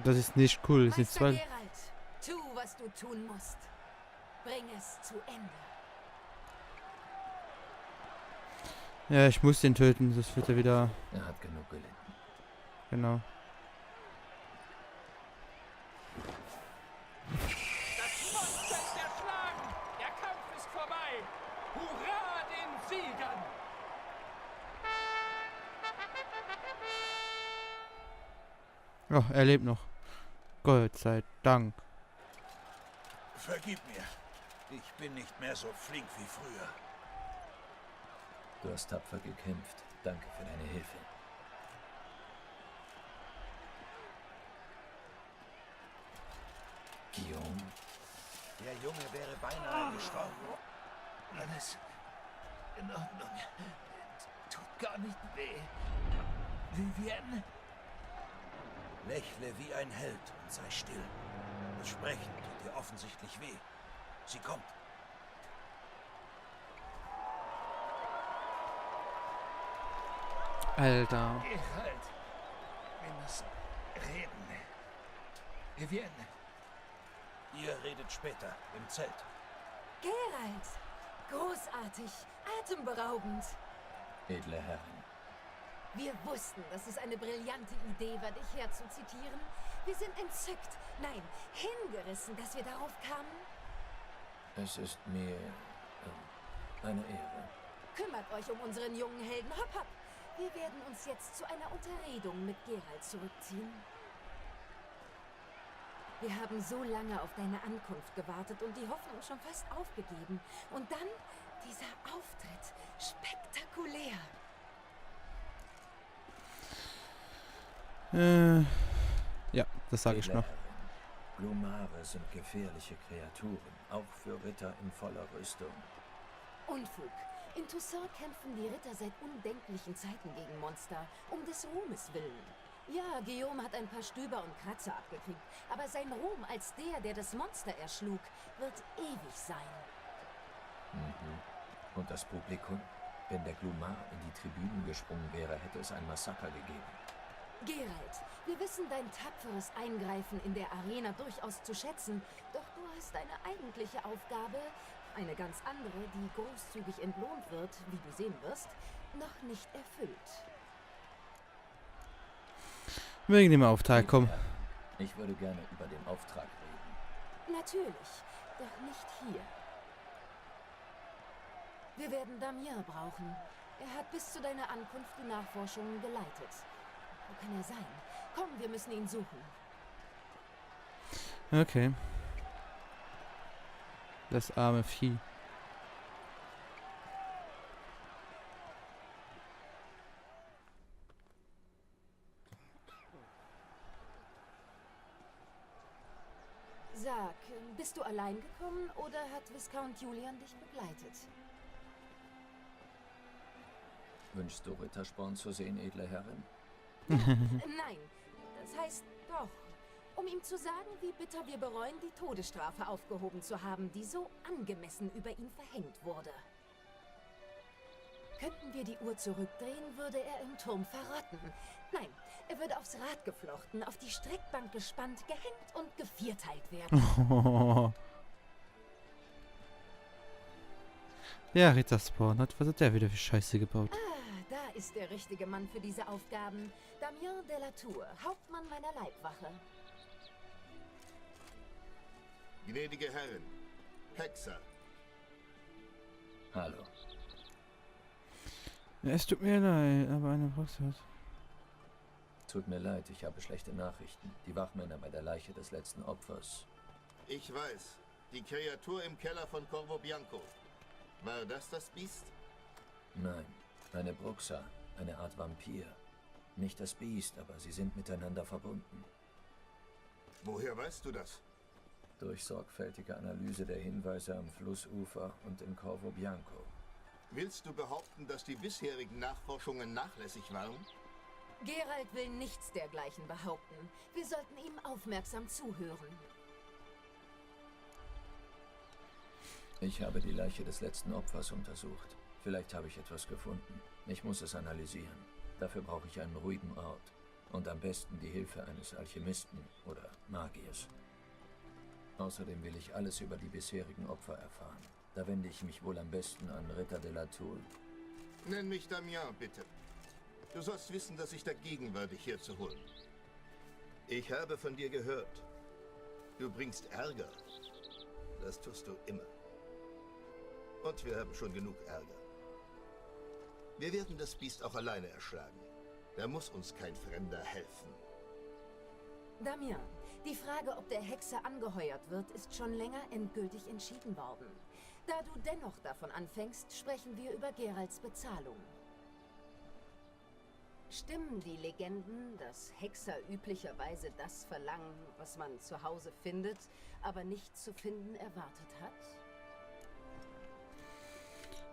Das ist nicht cool. Das sind Meister zwei. Geralt, tu, was du tun musst. Bring es zu Ende. Ja, ich muss den töten, sonst wird er wieder. Er hat genug gelitten. Genau. Das Monster ist erschlagen! Der Kampf ist vorbei! Hurra den Siegern! Oh, er lebt noch. Gott sei Dank. Vergib mir. Ich bin nicht mehr so flink wie früher. Du hast tapfer gekämpft. Danke für deine Hilfe. Guillaume? Der Junge wäre beinahe gestorben. Alles in Ordnung. Tut gar nicht weh. Vivienne? Lächle wie ein Held und sei still. Das Sprechen tut dir offensichtlich weh. Sie kommt. Alter. Geralt, wir müssen reden. Vivienne. Ihr redet später im Zelt. Geralt, großartig, atemberaubend. Edle Herren, Wir wussten, dass es eine brillante Idee war, dich herzuzitieren. Wir sind entzückt, nein, hingerissen, dass wir darauf kamen. es ist mir eine Ehre. Kümmert euch um unseren jungen Helden. Hopp, hopp. Wir werden uns jetzt zu einer Unterredung mit Geralt zurückziehen. Wir haben so lange auf deine Ankunft gewartet und die Hoffnung schon fast aufgegeben. Und dann dieser Auftritt. Spektakulär. Ja, das sage ich Edle noch. Herren, Glumare sind gefährliche Kreaturen, auch für Ritter in voller Rüstung. Unfug. In Toussaint kämpfen die Ritter seit undenklichen Zeiten gegen Monster, um des Ruhmes willen. Ja, Guillaume hat ein paar Stöber und Kratzer abgekriegt, aber sein Ruhm als der das Monster erschlug, wird ewig sein. Und das Publikum? Wenn der Glumar in die Tribünen gesprungen wäre, hätte es ein Massaker gegeben. Geralt, wir wissen dein tapferes Eingreifen in der Arena durchaus zu schätzen, doch du hast eine eigentliche Aufgabe, eine ganz andere, die großzügig entlohnt wird, wie du sehen wirst, noch nicht erfüllt. Wegen dem Auftrag, komm. Edle Herren, ich würde gerne über den Auftrag reden. Natürlich, doch nicht hier. Wir werden Damien brauchen. Er hat bis zu deiner Ankunft die Nachforschungen geleitet. Wo kann er sein? Komm, wir müssen ihn suchen. Okay. Das arme Vieh. Sag, bist du allein gekommen oder hat Viscount Julian dich begleitet? Wünschst du Rittersporn zu sehen, edle Herrin? Nein, das heißt doch. Um ihm zu sagen, wie bitter wir bereuen, die Todesstrafe aufgehoben zu haben, die so angemessen über ihn verhängt wurde. Könnten wir die Uhr zurückdrehen, würde er im Turm verrotten. Nein, er würde aufs Rad geflochten, auf die Streckbank gespannt, gehängt und gevierteilt werden. Ja, Ritterspawn was hat der wieder für Scheiße gebaut? Da ist der richtige Mann für diese Aufgaben. Damien de la Tour, Hauptmann meiner Leibwache. Gnädige Herren, Hexer, Hallo. Ja, es tut mir leid, aber eine Box hat. Tut mir leid, ich habe schlechte Nachrichten. Die Wachmänner bei der Leiche des letzten Opfers. ich weiß, die Kreatur im Keller von Corvo Bianco. War das Biest? Nein, eine Bruxa, eine Art Vampir. Nicht das Biest, aber sie sind miteinander verbunden. Woher weißt du das? Durch sorgfältige Analyse der Hinweise am Flussufer und in Corvo Bianco. Willst du behaupten, dass die bisherigen Nachforschungen nachlässig waren? Geralt will nichts dergleichen behaupten. Wir sollten ihm aufmerksam zuhören. Ich habe die Leiche des letzten Opfers untersucht. Vielleicht habe ich etwas gefunden. Ich muss es analysieren. Dafür brauche ich einen ruhigen Ort. Und am besten die Hilfe eines Alchemisten oder Magiers. Außerdem will ich alles über die bisherigen Opfer erfahren. Da wende ich mich wohl am besten an Ritter de la Tour. Nenn mich Damien, bitte. Du sollst wissen, dass ich dagegen war, dich hier zu holen. Ich habe von dir gehört. Du bringst Ärger. Das tust du immer. Und wir haben schon genug Ärger. Wir werden das Biest auch alleine erschlagen. Da muss uns kein Fremder helfen. Damien, die Frage, ob der Hexer angeheuert wird, ist schon länger endgültig entschieden worden. Da du dennoch davon anfängst, sprechen wir über Geralts Bezahlung. Stimmen die Legenden, dass Hexer üblicherweise das verlangen, was man zu Hause findet, aber nicht zu finden erwartet hat?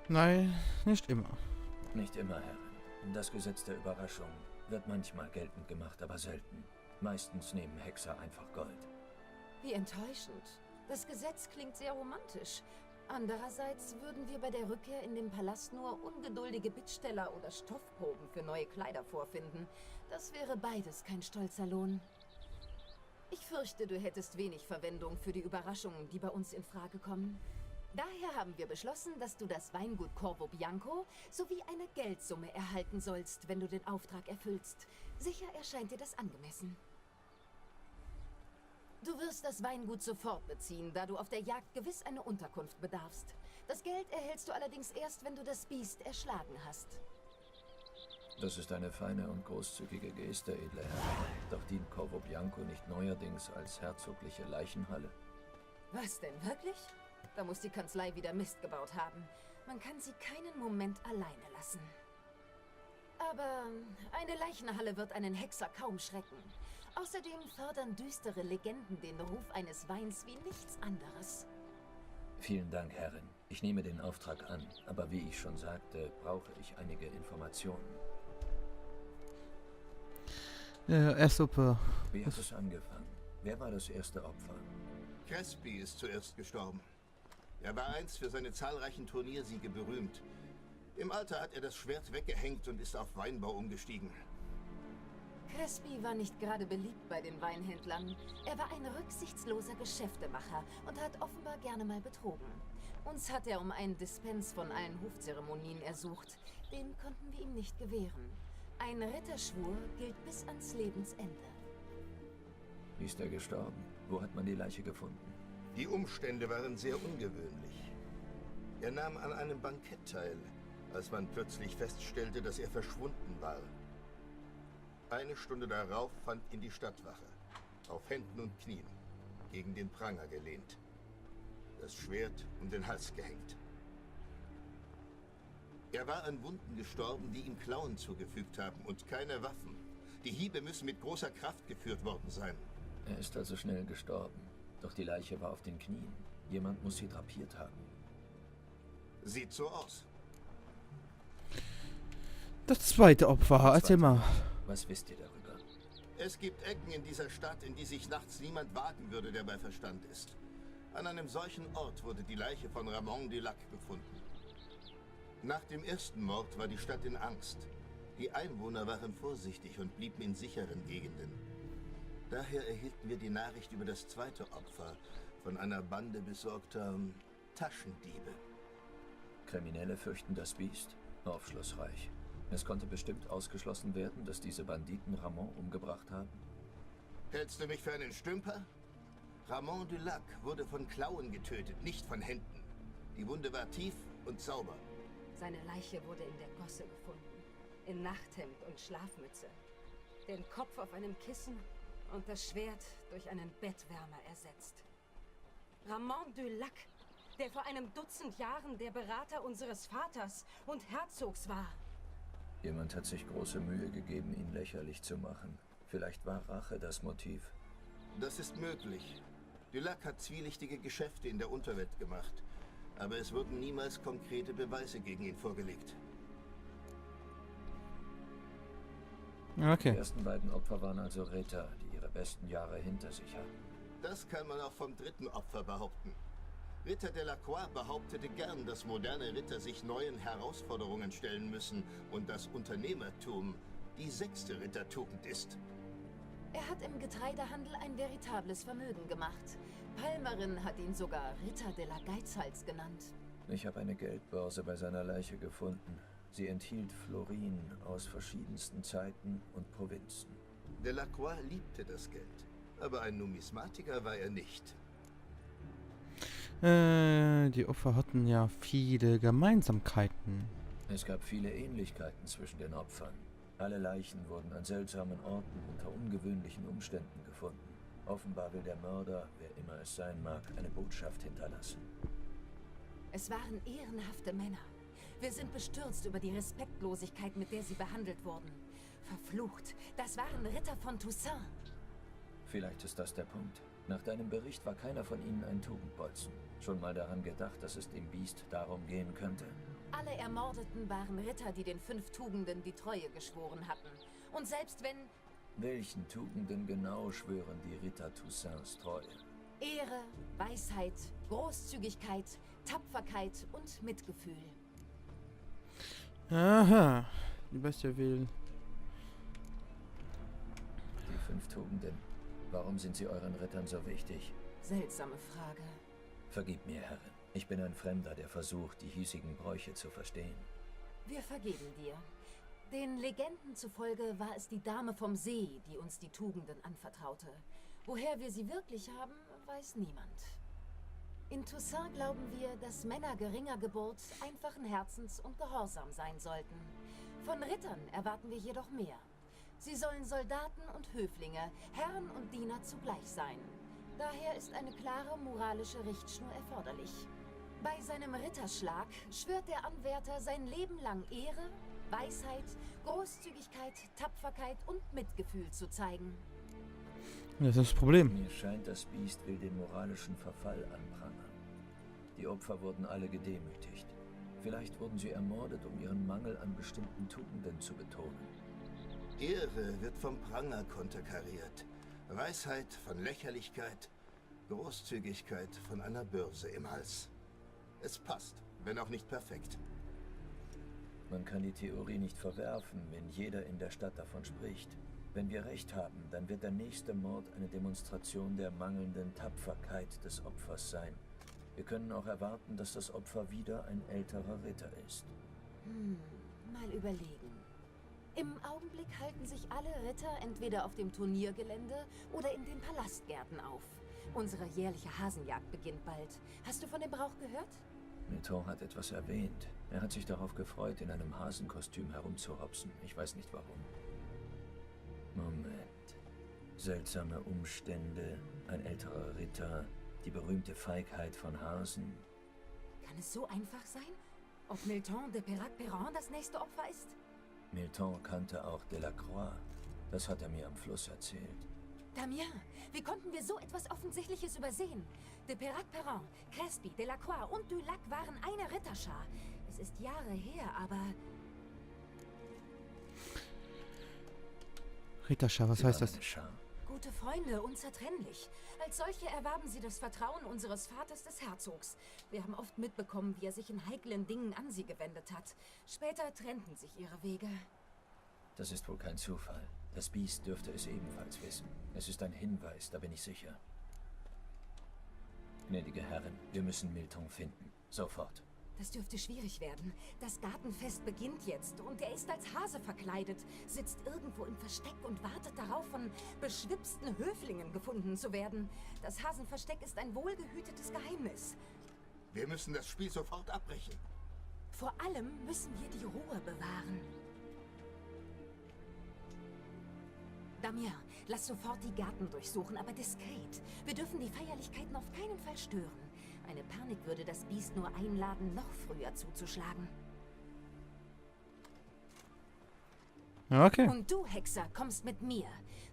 Nein, nicht immer. Nicht immer, Herrin. Das Gesetz der Überraschung wird manchmal geltend gemacht, aber selten. Meistens nehmen Hexer einfach Gold. Wie enttäuschend. Das Gesetz klingt sehr romantisch. Andererseits würden wir bei der Rückkehr in den Palast nur ungeduldige Bittsteller oder Stoffproben für neue Kleider vorfinden. Das wäre beides kein stolzer Lohn. Ich fürchte, du hättest wenig Verwendung für die Überraschungen, die bei uns in Frage kommen. Daher haben wir beschlossen, dass du das Weingut Corvo Bianco sowie eine Geldsumme erhalten sollst, wenn du den Auftrag erfüllst. Sicher erscheint dir das angemessen. Du wirst das Weingut sofort beziehen, da du auf der Jagd gewiss eine Unterkunft bedarfst. Das Geld erhältst du allerdings erst, wenn du das Biest erschlagen hast. Das ist eine feine und großzügige Geste, edle Herr. Doch dient Corvo Bianco nicht neuerdings als herzogliche Leichenhalle? Was denn, wirklich? Da muss die Kanzlei wieder Mist gebaut haben. Man kann sie keinen Moment alleine lassen. Aber eine Leichenhalle wird einen Hexer kaum schrecken. Außerdem fördern düstere Legenden den Ruf eines Weins wie nichts anderes. Vielen Dank, Herrin. Ich nehme den Auftrag an, aber wie ich schon sagte, brauche ich einige Informationen. Ja, super. Wie hat es angefangen? Wer war das erste Opfer? Crespi ist zuerst gestorben. Er war einst für seine zahlreichen Turniersiege berühmt. Im Alter hat er das Schwert weggehängt und ist auf Weinbau umgestiegen. Crespi war nicht gerade beliebt bei den Weinhändlern. Er war ein rücksichtsloser Geschäftemacher und hat offenbar gerne mal betrogen. Uns hat er um einen Dispens von allen Hofzeremonien ersucht. Den konnten wir ihm nicht gewähren. Ein Ritterschwur gilt bis ans Lebensende. Wie ist er gestorben? Wo hat man die Leiche gefunden? Die Umstände waren sehr ungewöhnlich. Er nahm an einem Bankett teil, als man plötzlich feststellte, dass er verschwunden war. Eine Stunde darauf fand ihn die Stadtwache, auf Händen und Knien, gegen den Pranger gelehnt, das Schwert um den Hals gehängt. Er war an Wunden gestorben, die ihm Klauen zugefügt haben und keine Waffen. Die Hiebe müssen mit großer Kraft geführt worden sein. Er ist also schnell gestorben. Doch die Leiche war auf den Knien. Jemand muss sie drapiert haben. Sieht so aus. Das zweite Opfer, erzähl mal. Was wisst ihr darüber? Es gibt Ecken in dieser Stadt, in die sich nachts niemand wagen würde, der bei Verstand ist. An einem solchen Ort wurde die Leiche von Ramon du Lac gefunden. Nach dem ersten Mord war die Stadt in Angst. Die Einwohner waren vorsichtig und blieben in sicheren Gegenden. Daher erhielten wir die Nachricht über das zweite Opfer von einer Bande besorgter Taschendiebe. Kriminelle fürchten das Biest? Aufschlussreich. Es konnte bestimmt ausgeschlossen werden, dass diese Banditen Ramon umgebracht haben? Hältst du mich für einen Stümper? Ramon du Lac wurde von Klauen getötet, nicht von Händen. Die Wunde war tief und sauber. Seine Leiche wurde in der Gosse gefunden. In Nachthemd und Schlafmütze. Den Kopf auf einem Kissen und das Schwert durch einen Bettwärmer ersetzt. Ramon du Lac, der vor einem Dutzend Jahren der Berater unseres Vaters und Herzogs war. Jemand hat sich große Mühe gegeben, ihn lächerlich zu machen. Vielleicht war Rache das Motiv. Das ist möglich. Du Lac hat zwielichtige Geschäfte in der Unterwelt gemacht. Aber es wurden niemals konkrete Beweise gegen ihn vorgelegt. Die Okay. ersten beiden Opfer waren also Ritter, die ihre besten Jahre hinter sich hatten. Das kann man auch vom dritten Opfer behaupten. Ritter Delacroix behauptete gern, dass moderne Ritter sich neuen Herausforderungen stellen müssen und das Unternehmertum die 6. Rittertugend ist. Er hat im Getreidehandel ein veritables Vermögen gemacht. Palmerin hat ihn sogar Ritter de la Geizhals genannt. Ich habe eine Geldbörse bei seiner Leiche gefunden. Sie enthielt Florinen aus verschiedensten Zeiten und Provinzen. Delacroix liebte das Geld, aber ein Numismatiker war er nicht. Die Opfer hatten ja viele Gemeinsamkeiten. Es gab viele Ähnlichkeiten zwischen den Opfern. Alle Leichen wurden an seltsamen Orten unter ungewöhnlichen Umständen gefunden. Offenbar will der Mörder, wer immer es sein mag, eine Botschaft hinterlassen. Es waren ehrenhafte Männer. Wir sind bestürzt über die Respektlosigkeit, mit der sie behandelt wurden. Verflucht, das waren Ritter von Toussaint. Vielleicht ist das der Punkt. Nach deinem Bericht war keiner von ihnen ein Tugendbolzen. Schon mal daran gedacht, dass es dem Biest darum gehen könnte? Alle Ermordeten waren Ritter, die den 5 Tugenden die Treue geschworen hatten. Und selbst wenn... Welchen Tugenden genau schwören die Ritter Toussaints Treue? Ehre, Weisheit, Großzügigkeit, Tapferkeit und Mitgefühl. Aha. Die Bestie will... Die 5 Tugenden. Warum sind sie euren Rittern so wichtig? Seltsame Frage. Vergib mir, Herrin. Ich bin ein Fremder, der versucht, die hiesigen Bräuche zu verstehen. Wir vergeben dir. Den Legenden zufolge war es die Dame vom See, die uns die Tugenden anvertraute. Woher wir sie wirklich haben, weiß niemand. In Toussaint glauben wir, dass Männer geringer Geburt einfachen Herzens und gehorsam sein sollten. Von Rittern erwarten wir jedoch mehr. Sie sollen Soldaten und Höflinge, Herren und Diener zugleich sein. Daher ist eine klare moralische Richtschnur erforderlich. Bei seinem Ritterschlag schwört der Anwärter sein Leben lang Ehre, Weisheit, Großzügigkeit, Tapferkeit und Mitgefühl zu zeigen. Das ist das Problem. Mir scheint, das Biest will den moralischen Verfall anprangern. Die Opfer wurden alle gedemütigt. Vielleicht wurden sie ermordet, um ihren Mangel an bestimmten Tugenden zu betonen. Ehre wird vom Pranger konterkariert. Weisheit von Lächerlichkeit, Großzügigkeit von einer Börse im Hals. Es passt, wenn auch nicht perfekt. Man kann die Theorie nicht verwerfen, wenn jeder in der Stadt davon spricht. Wenn wir recht haben, dann wird der nächste Mord eine Demonstration der mangelnden Tapferkeit des Opfers sein. Wir können auch erwarten, dass das Opfer wieder ein älterer Ritter ist. Mal überlegen. Im Augenblick halten sich alle Ritter entweder auf dem Turniergelände oder in den Palastgärten auf. Unsere jährliche Hasenjagd beginnt bald. Hast du von dem Brauch gehört? Milton hat etwas erwähnt. Er hat sich darauf gefreut, in einem Hasenkostüm herumzuhopsen. Ich weiß nicht warum. Moment. Seltsame Umstände, ein älterer Ritter, die berühmte Feigheit von Hasen. Kann es so einfach sein? Ob Milton de Peyrac-Perrin das nächste Opfer ist? Milton kannte auch Delacroix. Das hat er mir am Fluss erzählt. Damien, wie konnten wir so etwas Offensichtliches übersehen? De Peyrac-Perrin, Crespi, Delacroix und Dulac waren eine Ritterschar. Es ist Jahre her, aber... Ritterschar, was heißt das? Eine Schar. Gute Freunde, unzertrennlich. Als solche erwarben sie das Vertrauen unseres Vaters des Herzogs. Wir haben oft mitbekommen, wie er sich in heiklen Dingen an sie gewendet hat. Später trennten sich ihre Wege. Das ist wohl kein Zufall. Das Biest dürfte es ebenfalls wissen. Es ist ein Hinweis, da bin ich sicher. Gnädige Herren, wir müssen Milton finden. Sofort. Das dürfte schwierig werden. Das Gartenfest beginnt jetzt und er ist als Hase verkleidet, sitzt irgendwo im Versteck und wartet darauf, von beschwipsten Höflingen gefunden zu werden. Das Hasenversteck ist ein wohlgehütetes Geheimnis. Wir müssen das Spiel sofort abbrechen. Vor allem müssen wir die Ruhe bewahren. Damien, lass sofort die Gärten durchsuchen, aber diskret. Wir dürfen die Feierlichkeiten auf keinen Fall stören. Eine Panik würde das Biest nur einladen, noch früher zuzuschlagen. Okay. Und du, Hexer, kommst mit mir.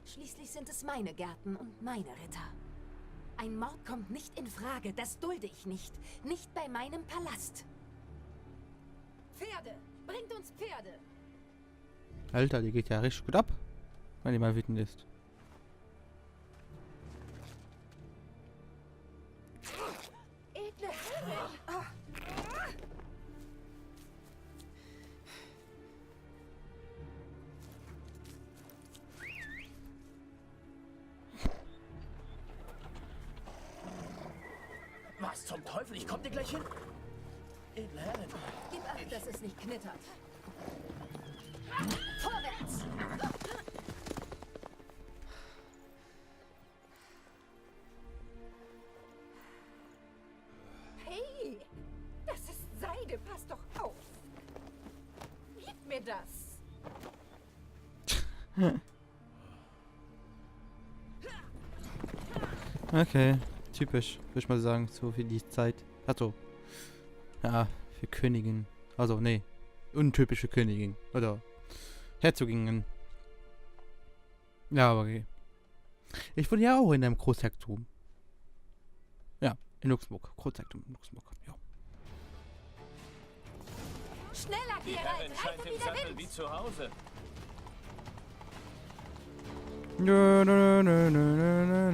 Schließlich sind es meine Gärten und meine Ritter. Ein Mord kommt nicht in Frage, das dulde ich nicht. Nicht bei meinem Palast. Pferde! Bringt uns Pferde! Alter, die geht ja richtig gut ab, wenn die mal wütend ist. Edle Herrin! Was zum Teufel? Ich komm dir gleich hin. Edle Herrin. Gib acht, dass es nicht knittert. Vorwärts! Hey, das ist Seide. Pass doch auf. Gib mir das. Okay, typisch, würde ich mal sagen, so für die Zeit. Also, ja, für Königin. Also, nee, untypische Königin. Oder Herzoginnen. Ja, aber okay. Ich wohne ja auch in einem Großherzogtum. Ja, in Luxemburg. Großherzogtum in Luxemburg, ja. Schneller, Die Geralt. Herrin scheint Reite im wie der Sattel Wind. wie zu Hause. Nö, nö, nö, nö, nö, nö,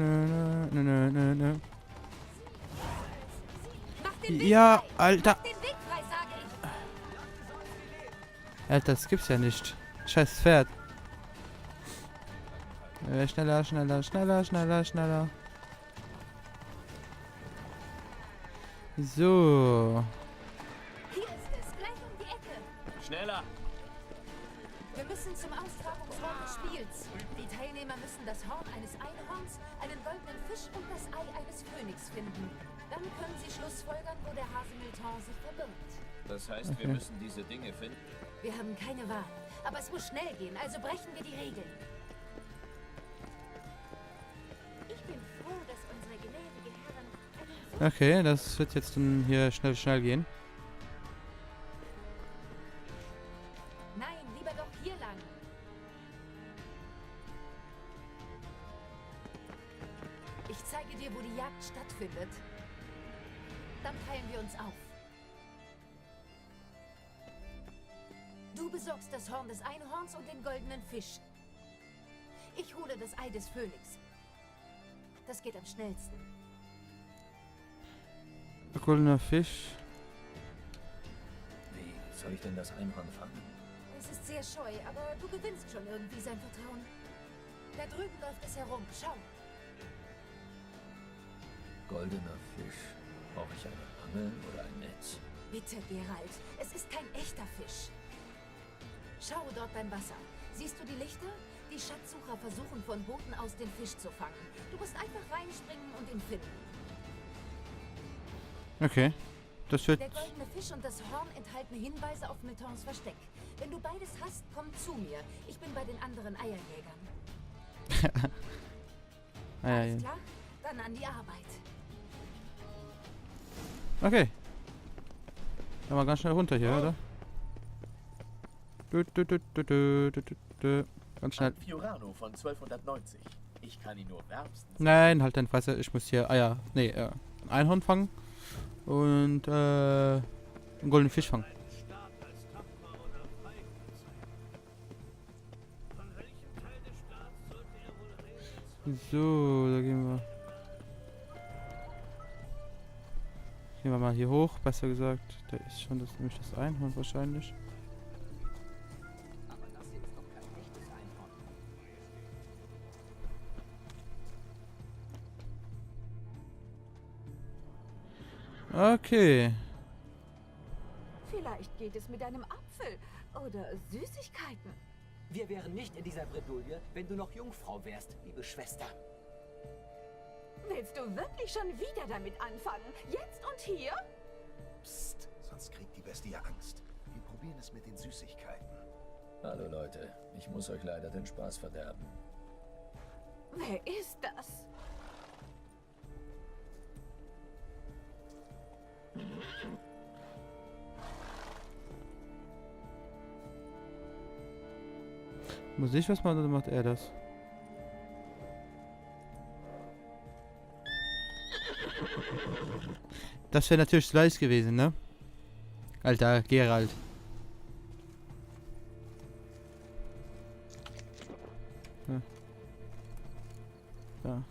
nö, nö, nö, nö. Mach den Weg Ja, frei. Alter. Mach den Weg frei, sage ich. Alter, das gibt's ja nicht. Scheiß Pferd. Schneller, schneller, schneller, schneller, schneller. So. Hier ist es, gleich um die Ecke. Schneller. Wir müssen zum Austragungsort des Spiels. Die Teilnehmer müssen das Horn eines Einhorns, einen goldenen Fisch und das Ei eines Phönix finden. Dann können sie schlussfolgern, wo der Haselmilton sich verbirgt. Das heißt, wir müssen diese Dinge finden. Wir haben keine Wahl. Aber es muss schnell gehen, also brechen wir die Regeln. Ich bin froh, dass unsere gnädige Herrin einen so Okay, das wird jetzt dann hier schnell gehen. Nein, lieber doch hier lang. Ich zeige dir, wo die Jagd stattfindet. Dann teilen wir uns auf. Du besorgst das Horn des Einhorns und den goldenen Fisch. Ich hole das Ei des Phönix. Das geht am schnellsten. Goldener Fisch. Wie soll ich denn das Einhorn fangen? Es ist sehr scheu, aber du gewinnst schon irgendwie sein Vertrauen. Da drüben läuft es herum. Schau. Goldener Fisch. Brauche ich eine Angel oder ein Netz? Bitte, Geralt. Es ist kein echter Fisch. Schau dort beim Wasser. Siehst du die Lichter? Die Schatzsucher versuchen von Booten aus den Fisch zu fangen. Du musst einfach reinspringen und ihn finden. Okay. Das wird... Der goldene Fisch und das Horn enthalten Hinweise auf Miltons Versteck. Wenn du beides hast, komm zu mir. Ich bin bei den anderen Eierjägern. Alles klar? Dann an die Arbeit. Okay. Dann mal ganz schnell runter hier, oder? Ganz schnell. Fiorano von 1290. Ich kann ihn nur wärmstens. Nein, halt deine Fresse. Ich muss hier Eier. Nee, ein Einhorn fangen. Und einen goldenen Fisch fangen. So, da gehen wir. Gehen wir mal hier hoch, besser gesagt. Da ist schon das, nämlich das Einhorn wahrscheinlich. Aber das ist doch kein echtes Einhorn. Okay. Vielleicht geht es mit einem Apfel oder Süßigkeiten. Wir wären nicht in dieser Bredouille, wenn du noch Jungfrau wärst, liebe Schwester. Willst du wirklich schon wieder damit anfangen? Jetzt und hier? Psst, sonst kriegt die Bestie Angst. Wir probieren es mit den Süßigkeiten. Hallo Leute, ich muss euch leider den Spaß verderben. Wer ist das? Muss ich was machen oder macht er das? Das wäre natürlich Slice gewesen, ne? Alter, Geralt. Ja. Ja.